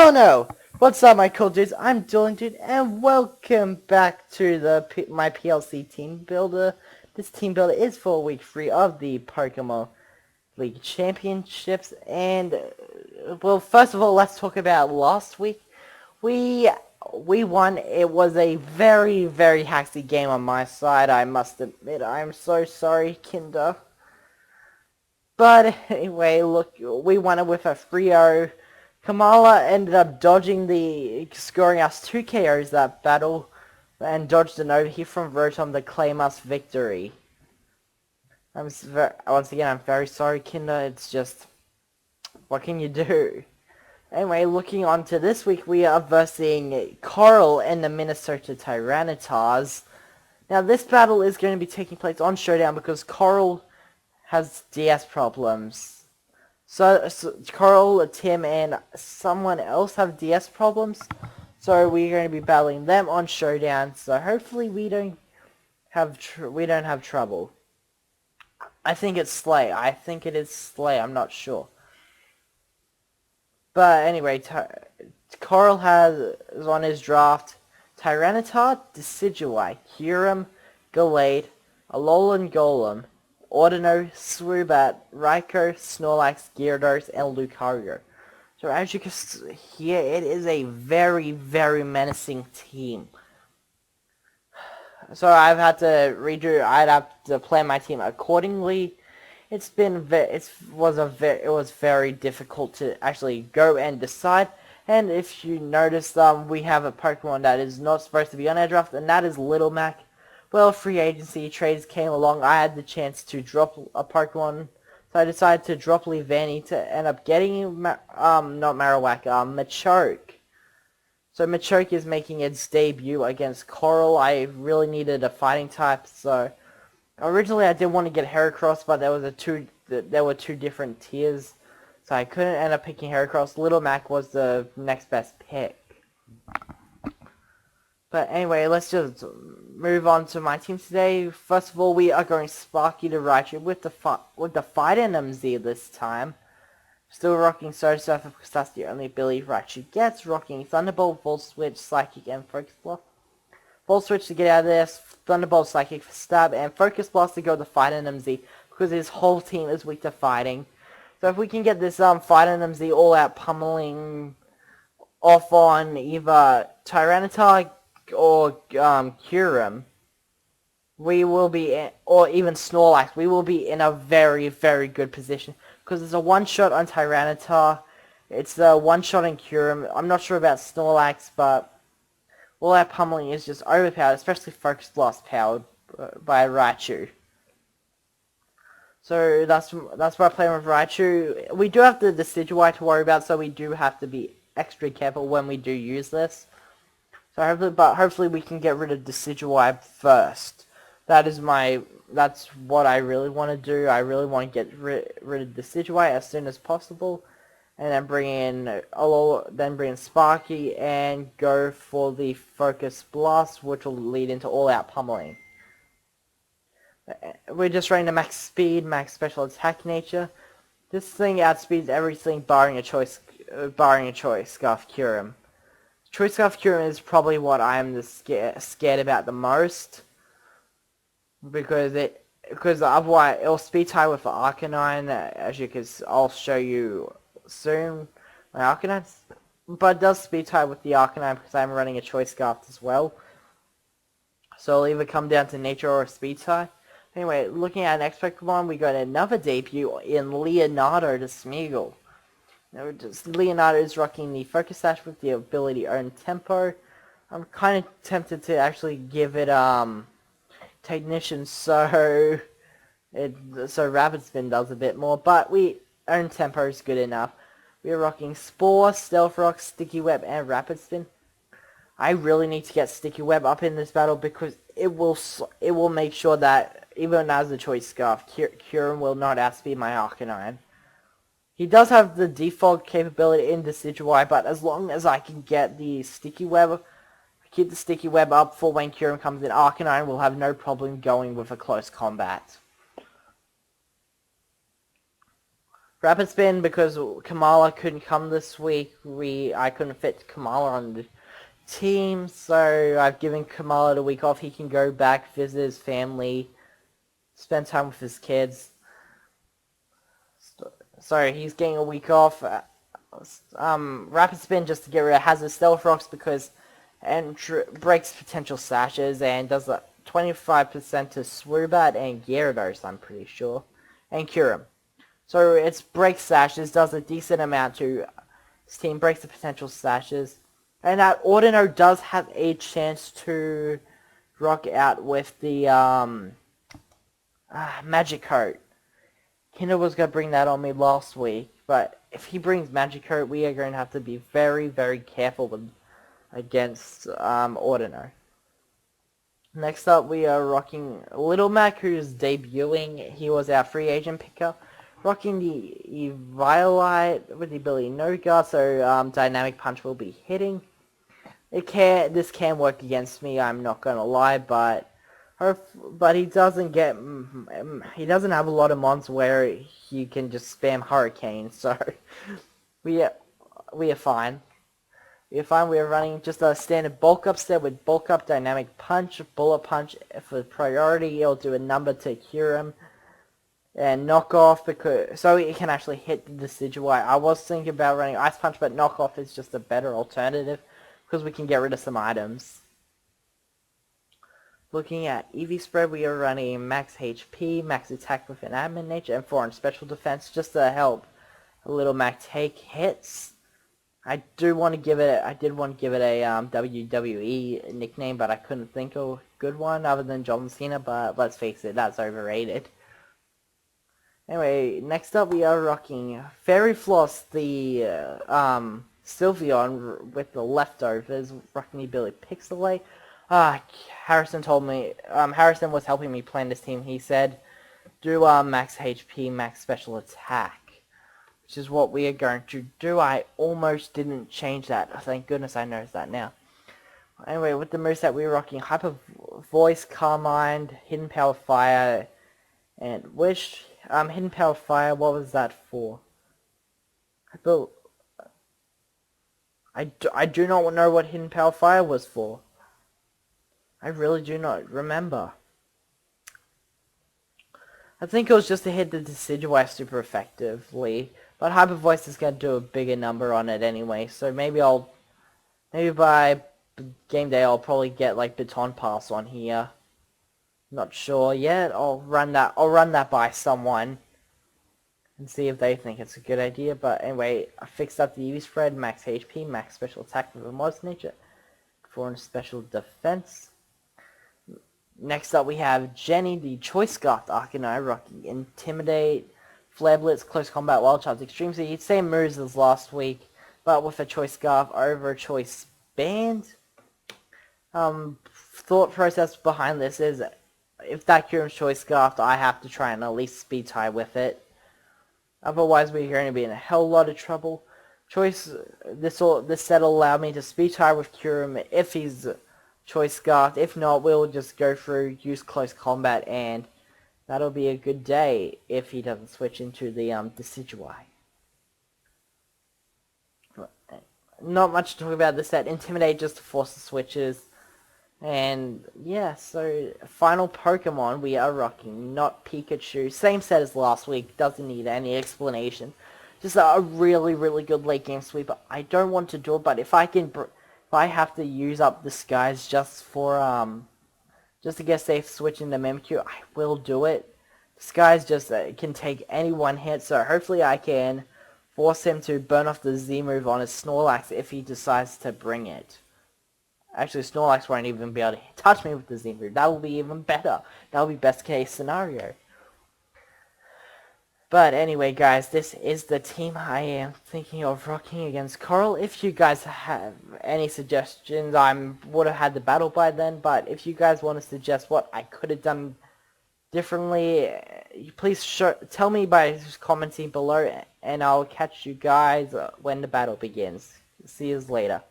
Hell no! What's up, my cool dudes? I'm Dueling Dude, and welcome back to my PLC team builder. This team builder is for week 3 of the Pokemon League Championships, and well, first of all, let's talk about last week. We won. It was a very haxy game on my side. I must admit, I'm so sorry, Kinder. But anyway, look, we won it with a 3-0. Kamala ended up scoring us 2 KOs that battle, and dodged an overheat from Rotom to claim us victory. Once again, I'm very sorry, Kinder. It's just, what can you do? Anyway, looking on to this week, we are versing Coral and the Minnesota Tyranitar. Now, this battle is going to be taking place on Showdown because Coral has DS problems. So Coral, Tim, and someone else have DS problems. So we're going to be battling them on Showdown. So hopefully we don't have trouble. I think it's Slay. I think it is Slay. I'm not sure. But anyway, Coral has on his draft Tyranitar, Decidueye, Kyurem, Gallade, Alolan Golem, Audino, Swoobat, Raikou, Snorlax, Gyarados, and Lucario. So as you can hear, it is a very menacing team. So I've had to I'd have to plan my team accordingly. It was very difficult to actually go and decide. And if you notice, we have a Pokemon that is not supposed to be on our draft, and that is Little Mac. Well, free agency trades came along. I had the chance to drop a Pokemon, so I decided to drop Leavanny to end up getting not Marowak, Machoke. So Machoke is making its debut against Coral. I really needed a fighting type, so originally I did want to get Heracross, but there were two different tiers, so I couldn't end up picking Heracross. Little Mac was the next best pick. But anyway, let's just move on to my team today. First of all, we are going Sparky to Raichu with the Fight NMZ this time. Still rocking Soda Surfer because that's the only ability Raichu gets. Rocking Thunderbolt, Volt Switch, Psychic, and Focus Blast. Volt Switch to get out of there, Thunderbolt, Psychic for Stab, and Focus Blast to go to Fight NMZ because his whole team is weak to fighting. So if we can get this Fight NMZ all out pummeling off on either Tyranitar or Kyurem, we will be, or even Snorlax, we will be in a very good position because it's a one-shot on Tyranitar, it's a one-shot on Kyurem. I'm not sure about Snorlax, but all that pummeling is just overpowered, especially Focus Blast powered by Raichu. So that's why I play with Raichu. We do have the Decidueye to worry about, so we do have to be extra careful when we do use this. So hopefully we can get rid of Decidueye first. That's what I really want to do. I really want to get rid of Decidueye as soon as possible, and then bring in Sparky and go for the Focus Blast, which will lead into all-out pummeling. We're just running the max speed, max special attack nature. This thing outspeeds everything barring a choice Scarf Kyurem. Choice Scarf Kyurem is probably what I am scared about the most, because otherwise it'll speed tie with the Arcanine, as I'll show you soon. My Arcanine, but it does speed tie with the Arcanine because I'm running a Choice Scarf as well. So it'll either come down to nature or a speed tie. Anyway, looking at next Pokemon, we got another debut in Leonardo to Smeagol. Now, Leonardo is rocking the Focus Sash with the ability Earn Tempo. I'm kind of tempted to actually give it Technician, so Rapid Spin does a bit more, but Earn Tempo is good enough. We are rocking Spore, Stealth Rock, Sticky Web, and Rapid Spin. I really need to get Sticky Web up in this battle because it will make sure that even as a Choice Scarf, Kyurem will not outspeed my Arcanine. He does have the default capability in Decidueye, but as long as I can get the Sticky Web, keep the Sticky Web up for when Kyurem comes in, Arcanine will have no problem going with a close combat. Rapid Spin, because Kamala couldn't come this week, I couldn't fit Kamala on the team, so I've given Kamala the week off. He can go back, visit his family, spend time with his kids. So he's getting a week off. Rapid Spin just to get rid of Hazard Stealth Rocks because breaks potential sashes and does 25% to Swoobat and Gyarados, I'm pretty sure, and Kyurem. So it's breaks sashes, does a decent amount to his team, breaks the potential sashes. And that Ordino does have a chance to rock out with the Magic Coat. Kinder was going to bring that on me last week, but if he brings Magic Coat, we are going to have to be very, very careful against Ordino. Next up, we are rocking Little Mac, who's debuting. He was our free agent picker. Rocking the Eviolite with the ability No Guard, so Dynamic Punch will be hitting. This can work against me, I'm not going to lie, but he doesn't have a lot of mons where he can just spam Hurricane, so we are fine. We are running just a standard bulk up set with bulk up, dynamic punch, bullet punch for priority. It'll do a number to cure him, and knockoff so it can actually hit the Decidueye. I was thinking about running ice punch, but knockoff is just a better alternative because we can get rid of some items. Looking at EV spread, we are running max HP, max attack with an admin nature, and 4 on special defense just to help Little Mac take hits. I did want to give it a WWE nickname, but I couldn't think of a good one other than John Cena, but let's face it, that's overrated. Anyway, next up we are rocking Fairy Floss, the Sylveon with the leftovers, rocking the ability Pixelate. Harrison told me, Harrison was helping me plan this team. He said, do max HP, max special attack, which is what we are going to do. I almost didn't change that. Thank goodness I noticed that now. Anyway, with the moveset, we're rocking Hyper Voice, Carmine, Hidden Power Fire, and Wish. Hidden Power Fire, what was that for? I do not know what Hidden Power Fire was for. I really do not remember. I think it was just to hit the Decidueye super effectively, but Hyper Voice is going to do a bigger number on it anyway, so maybe by game day I'll probably get like Baton Pass on here. Not sure yet. I'll run that by someone and see if they think it's a good idea. But anyway, I fixed up the EV spread, max HP, max special attack with a Modest Nature, 4 in special defense. Next up we have Jenny, the Choice Scarf Arcanine, rocking Intimidate, Flare Blitz, Close Combat, Wild Charge, Extreme Speed, same moves as last week, but with a Choice Scarf over a Choice Band. Thought process behind this is, if that Kyurem's Choice Scarf, I have to try and at least speed tie with it. Otherwise, we're going to be in a hell lot of trouble. This set will allow me to speed tie with Kyurem if he's Choice Scarf. If not, we'll just go through, use Close Combat, and that'll be a good day if he doesn't switch into the Decidueye. Not much to talk about this set. Intimidate just to force the switches. And yeah, so final Pokemon we are rocking, not Pikachu. Same set as last week, doesn't need any explanation. Just a really, really good late game sweeper. I don't want to do it, but if I have to use up Disguise just to get safe switching to Mimikyu, I will do it. Disguise just can take any one hit, so hopefully I can force him to burn off the Z move on his Snorlax if he decides to bring it. Actually, Snorlax won't even be able to touch me with the Z move. That will be even better. That will be best case scenario. But anyway, guys, this is the team I am thinking of rocking against Coral. If you guys have any suggestions, I would have had the battle by then. But if you guys want to suggest what I could have done differently, please tell me by commenting below, and I'll catch you guys when the battle begins. See you later.